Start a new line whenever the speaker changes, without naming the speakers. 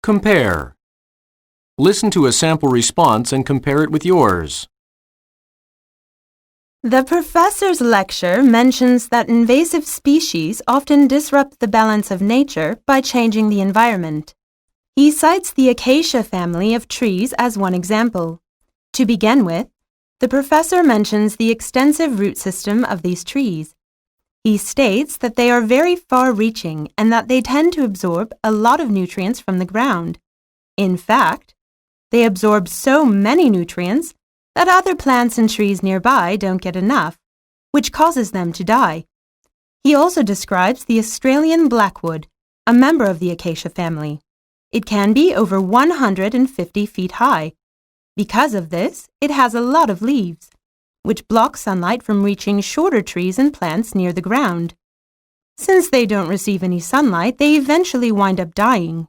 Compare. Listen to a sample response and compare it with yours.
The professor's lecture mentions that invasive species often disrupt the balance of nature by changing the environment. He cites the acacia family of trees as one example. To begin with, the professor mentions the extensive root system of these trees. He states that they are very far-reaching and that they tend to absorb a lot of nutrients from the ground. In fact, they absorb so many nutrients that other plants and trees nearby don't get enough, which causes them to die. He also describes the Australian blackwood, a member of the acacia family. It can be over 150 feet high. Because of this, it has a lot of leaves, which block sunlight from reaching shorter trees and plants near the ground. Since they don't receive any sunlight, they eventually wind up dying,